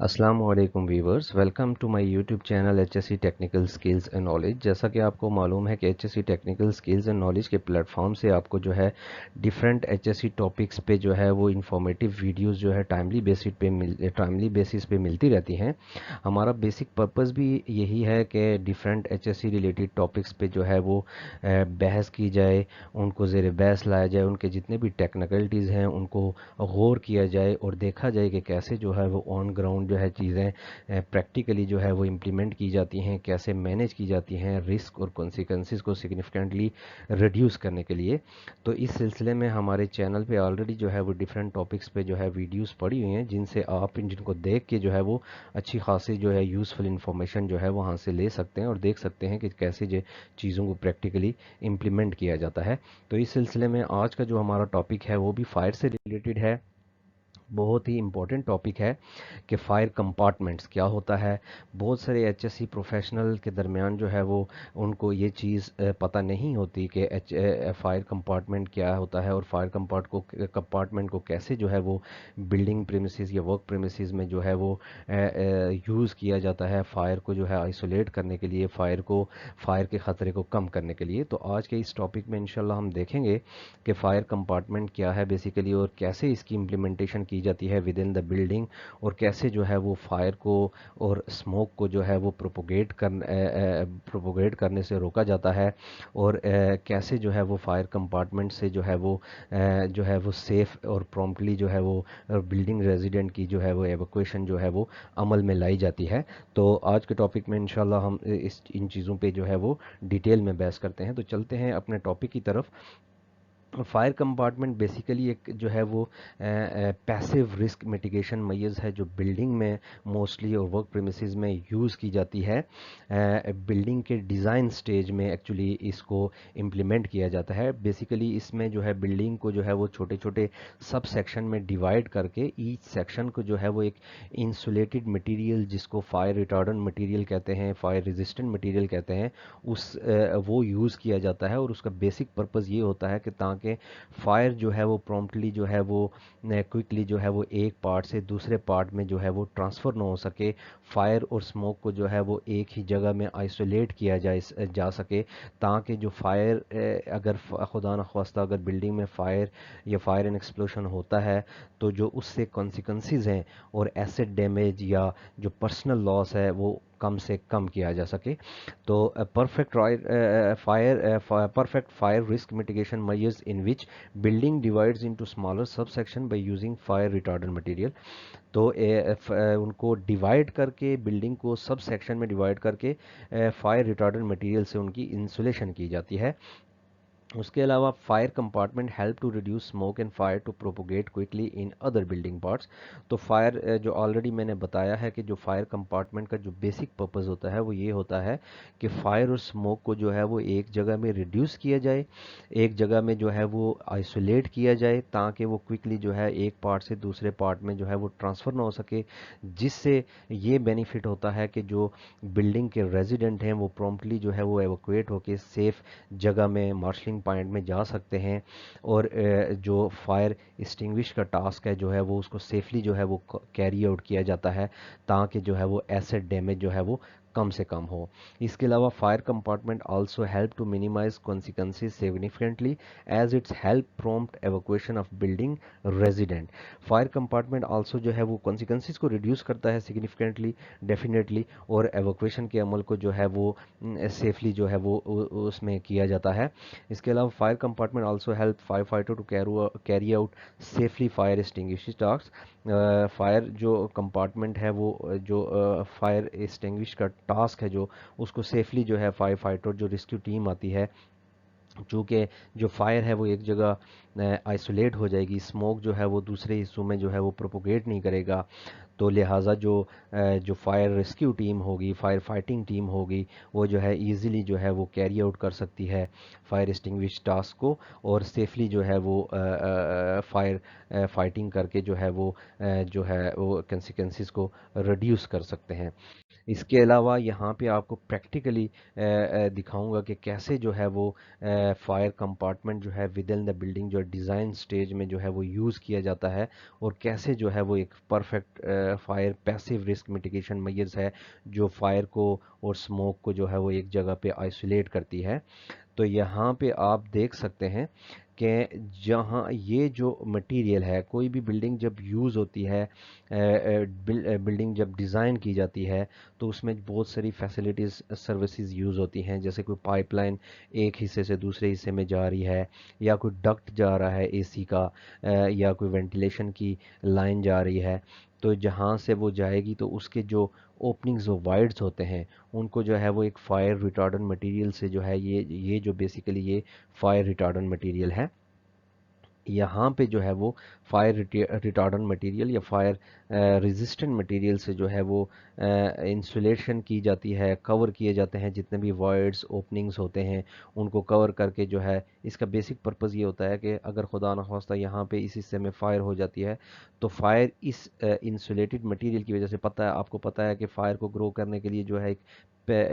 अस्सलाम वालेकुम viewers, welcome to my YouTube channel HSC technical skills and knowledge. जैसा कि आपको मालूम है कि HSC technical skills and knowledge के प्लेटफॉर्म से आपको जो है डिफरेंट एचएससी टॉपिक्स पे जो है वो इंफॉर्मेटिव वीडियोस जो है टाइमली बेसिस पे मिलती रहती हैं। हमारा बेसिक पर्पस भी यही है कि डिफरेंट एचएससी रिलेटेड टॉपिक्स पे जो है वो बहस की जाए, उनको ज़ेर बहस लाया जाए, उनके जितने भी टेक्निकलिटीज़ हैं उनको गौर किया जाए और देखा जाए कि कैसे जो है वो ऑन ग्राउंड जो है चीज़ें प्रैक्टिकली जो है वो इम्प्लीमेंट की जाती हैं, कैसे मैनेज की जाती हैं रिस्क और कॉन्सिक्वेंसेस को सिग्निफिकेंटली रिड्यूस करने के लिए। तो इस सिलसिले में हमारे चैनल पे ऑलरेडी जो है वो डिफरेंट टॉपिक्स पे जो है वीडियोस पड़ी हुई हैं, जिनसे आप जिनको देख के जो है वो अच्छी खासी जो है यूज़फुल इन्फॉर्मेशन जो है वहाँ से ले सकते हैं और देख सकते हैं कि कैसे जो चीज़ों को प्रैक्टिकली इम्प्लीमेंट किया जाता है। तो इस सिलसिले में आज का जो हमारा टॉपिक है वो भी फायर से रिलेटेड है। बहुत ही इम्पोर्टेंट टॉपिक है कि फायर कंपार्टमेंट्स क्या होता है। बहुत सारे एचएससी प्रोफेशनल के दरमियान जो है वो उनको ये चीज़ पता नहीं होती कि फायर कंपार्टमेंट क्या होता है और फायर कंपार्टमेंट को कैसे जो है वो बिल्डिंग प्रेमिसेस या वर्क प्रेमिसेस में जो है वो यूज़ किया जाता है फायर को जो है आइसोलेट करने के लिए, फायर के ख़तरे को कम करने के लिए। तो आज के इस टॉपिक में इंशाल्लाह हम देखेंगे कि फायर कंपार्टमेंट क्या है बेसिकली और कैसे इसकी इम्प्लीमेंटेशन की जाती है विद इन द बिल्डिंग, और कैसे जो है वो फायर को और स्मोक को जो है वो प्रोपोगेट करने से रोका जाता है, और कैसे जो है वो फायर कंपार्टमेंट से जो है वो सेफ और प्रॉम्प्टली जो है वो बिल्डिंग रेजिडेंट की जो है वो एवोक्वेशन जो है वो अमल में लाई जाती है। तो आज के टॉपिक में इंशाल्लाह हम इन चीज़ों पे जो है वो डिटेल में बहस करते हैं। तो चलते हैं अपने टॉपिक की तरफ। फायर कंपार्टमेंट बेसिकली एक जो है वो पैसिव रिस्क मिटिगेशन मेजर्स है जो बिल्डिंग में मोस्टली और वर्क प्रेमिसेस में यूज़ की जाती है। बिल्डिंग के डिज़ाइन स्टेज में एक्चुअली इसको इम्प्लीमेंट किया जाता है। बेसिकली इसमें जो है बिल्डिंग को जो है वो छोटे छोटे सब सेक्शन में डिवाइड करके ईच सेक्शन को जो है वो एक इंसुलेटेड मटेरियल, जिसको फायर रिटार्डेंट मटेरियल कहते हैं, फायर रेजिस्टेंट मटेरियल कहते हैं, वो यूज़ किया जाता है। और उसका बेसिक पर्पज़ ये होता है कि ताकि फायर जो है वो प्रॉम्प्टली जो है वो क्विकली जो है वो एक पार्ट से दूसरे पार्ट में जो है वो ट्रांसफ़र ना हो सके, फायर और स्मोक को जो है वो एक ही जगह में आइसोलेट किया जा सके, ताकि जो फायर अगर खुदा न खास्ता अगर बिल्डिंग में फायर या फायर एंड एक्सप्लोशन होता है तो जो उससे कॉन्सिक्वेंसेस हैं और एसेट डैमेज या जो पर्सनल लॉस है वो कम से कम किया जा सके। तो perfect fire risk mitigation measures in which building divides into smaller subsection by using fire retardant material। तो उनको डिवाइड करके बिल्डिंग को सब सेक्शन में डिवाइड करके फायर रिटार्डेंट मटेरियल से उनकी इंसुलेशन की जाती है। उसके अलावा fire compartment help to reduce smoke and fire to propagate quickly in other building parts. तो फायर जो ऑलरेडी मैंने बताया है कि जो फायर कंपार्टमेंट का जो बेसिक पर्पस होता है वो ये होता है कि फायर और स्मोक को जो है वो एक जगह में रिड्यूस किया जाए, एक जगह में जो है वो आइसोलेट किया जाए, ताकि वो क्विकली जो है एक पार्ट से दूसरे पार्ट में जो है वो ट्रांसफ़र ना हो सके, जिससे ये बेनिफिट होता है कि जो बिल्डिंग के रेजिडेंट हैं वो प्रॉम्प्टली जो है वो एवोक्वेट होके सेफ जगह में मार्शलिंग पॉइंट में जा सकते हैं, और जो फायर एक्सटिंग्विश का टास्क है जो है वो उसको सेफली जो है वो कैरी आउट किया जाता है, ताकि जो है वो एसेट डैमेज जो है वो कम से कम हो। इसके अलावा fire compartment also help to minimise consequences significantly as it's help prompt evacuation of building resident. Fire compartment also जो है वो कॉन्सिक्वेंसेज को रिड्यूस करता है सिग्निफिकेंटली, डेफिनेटली, और एवोक्वेशन के अमल को जो है वो सेफली जो है वो उसमें किया जाता है। इसके अलावा fire compartment also help fire fighter to carry out safely fire extinguish task. Fire जो कंपार्टमेंट है वो जो फायर एक्सटिंग्विश का टास्क है जो उसको सेफली जो है फायर फाइटर जो रेस्क्यू टीम आती है, चूँकि जो फायर है वो एक जगह आइसोलेट हो जाएगी, स्मोक जो है वो दूसरे हिस्सों में जो है वो प्रोपोगेट नहीं करेगा, तो लिहाजा जो फायर रेस्क्यू टीम होगी, फायर फाइटिंग टीम होगी, वो जो है इजीली जो है वो कैरी आउट कर सकती है फायर एक्सटिंग्विश टास्क को, और सेफली जो है वो फायर फाइटिंग करके जो है वो कंसिक्वेंसेस को रिड्यूस कर सकते हैं। इसके अलावा यहाँ पे आपको प्रैक्टिकली दिखाऊंगा कि कैसे जो है वो फायर कंपार्टमेंट जो है विद इन द बिल्डिंग जो ڈیزائن سٹیج میں جو ہے وہ یوز کیا جاتا ہے، اور کیسے جو ہے وہ ایک perfect fire passive risk mitigation measures ہے جو فائر کو اور سموک کو جو ہے وہ ایک جگہ پہ آئسولیٹ کرتی ہے۔ تو یہاں پہ آپ دیکھ سکتے ہیں کہ جہاں یہ جو مٹیریل ہے، کوئی بھی بلڈنگ جب یوز ہوتی ہے، بلڈنگ جب ڈیزائن کی جاتی ہے، تو اس میں بہت ساری فیسلٹیز سروسز یوز ہوتی ہیں، جیسے کوئی پائپ لائن ایک حصے سے دوسرے حصے میں جا رہی ہے، یا کوئی ڈکٹ جا رہا ہے اے سی کا، یا کوئی وینٹیلیشن کی لائن جا رہی ہے۔ تو جہاں سے وہ جائے گی تو اس کے جو اوپننگز و وائڈز ہوتے ہیں، ان کو جو ہے وہ ایک فائر ریٹارڈنٹ مٹیریل سے جو ہے یہ جو بیسیکلی یہ فائر ریٹارڈنٹ مٹیریل ہے، یہاں پہ جو ہے وہ فائر ریٹارڈنٹ مٹیریل یا فائر ریزسٹنٹ مٹیریل سے جو ہے وہ انسولیشن کی جاتی ہے، کور کیے جاتے ہیں جتنے بھی وائڈز اوپننگز ہوتے ہیں ان کو کور کر کے جو ہے، اس کا بیسک پرپز یہ ہوتا ہے کہ اگر خدا نخواستہ یہاں پہ اس حصے میں فائر ہو جاتی ہے تو فائر اس انسولیٹڈ مٹیریل کی وجہ سے، پتہ ہے آپ کو، پتہ ہے کہ فائر کو گرو کرنے کے لیے جو ہے ایک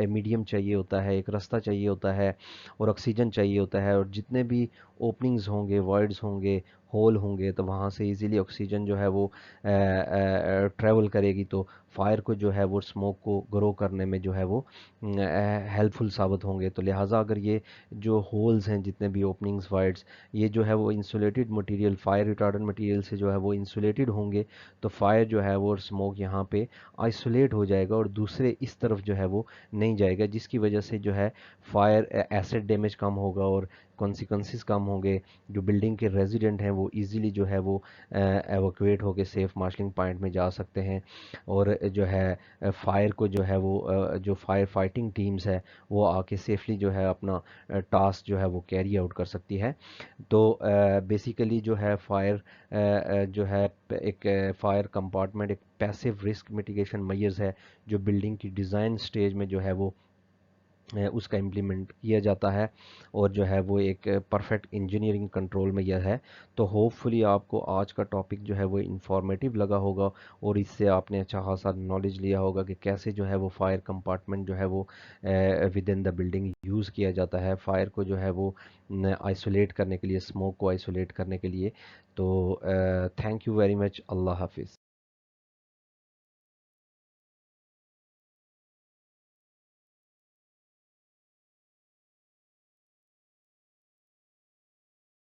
میڈیم چاہیے ہوتا ہے، ایک راستہ چاہیے ہوتا ہے، اور آکسیجن چاہیے ہوتا ہے، اور جتنے بھی اوپننگز ہوں گے، وائڈز ہوں گے، ہول ہوں گے، تو وہاں سے ایزیلی آکسیجن جو ہے وہ ٹریول کرے گی، تو فائر کو جو ہے وہ اسموک کو گرو کرنے میں جو ہے وہ ہیلپ فل ثابت ہوں گے۔ تو لہٰذا اگر یہ جو ہولز ہیں، جتنے بھی اوپننگز وائڈز، یہ جو ہے وہ انسولیٹڈ مٹیریل، فائر ریٹارڈنٹ مٹیریل سے جو ہے وہ انسولیٹڈ ہوں گے، تو فائر جو ہے وہ اسموک یہاں پہ آئسولیٹ ہو جائے گا اور دوسرے اس طرف جو ہے وہ نہیں جائے گا، جس کی وجہ سے جو ہے فائر ایسڈ ڈیمیج کم ہوگا، اور کانسیکوینسز کم ہوں گے۔ جو بلڈنگ کے ریزیڈنٹ ہیں وہ ایزیلی جو ہے وہ ایویکویٹ ہو کے سیف مارشلنگ پوائنٹ میں جا سکتے ہیں، اور جو ہے فائر کو جو ہے وہ جو فائر فائٹنگ ٹیمز ہے وہ آ کے سیفلی جو ہے اپنا ٹاسک جو ہے وہ کیری آؤٹ کر سکتی ہے۔ تو بیسیکلی جو ہے فائر جو ہے ایک فائر کمپارٹمنٹ ایک پیسیو رسک میٹیگیشن میئرز ہے جو بلڈنگ کی ڈیزائن سٹیج میں جو ہے وہ اس کا امپلیمنٹ کیا جاتا ہے، اور جو ہے وہ ایک پرفیکٹ انجینئرنگ کنٹرول میں یہ ہے۔ تو ہوپ فلی آپ کو آج کا ٹاپک جو ہے وہ انفارمیٹیو لگا ہوگا، اور اس سے آپ نے اچھا خاصا نالج لیا ہوگا کہ کیسے جو ہے وہ فائر کمپارٹمنٹ جو ہے وہ with in the building use کیا جاتا ہے، فائر کو جو ہے وہ آئسولیٹ کرنے کے لیے، اسموک کو آئسولیٹ کرنے کے لیے۔ تو تھینک یو ویری مچ، اللہ حافظ۔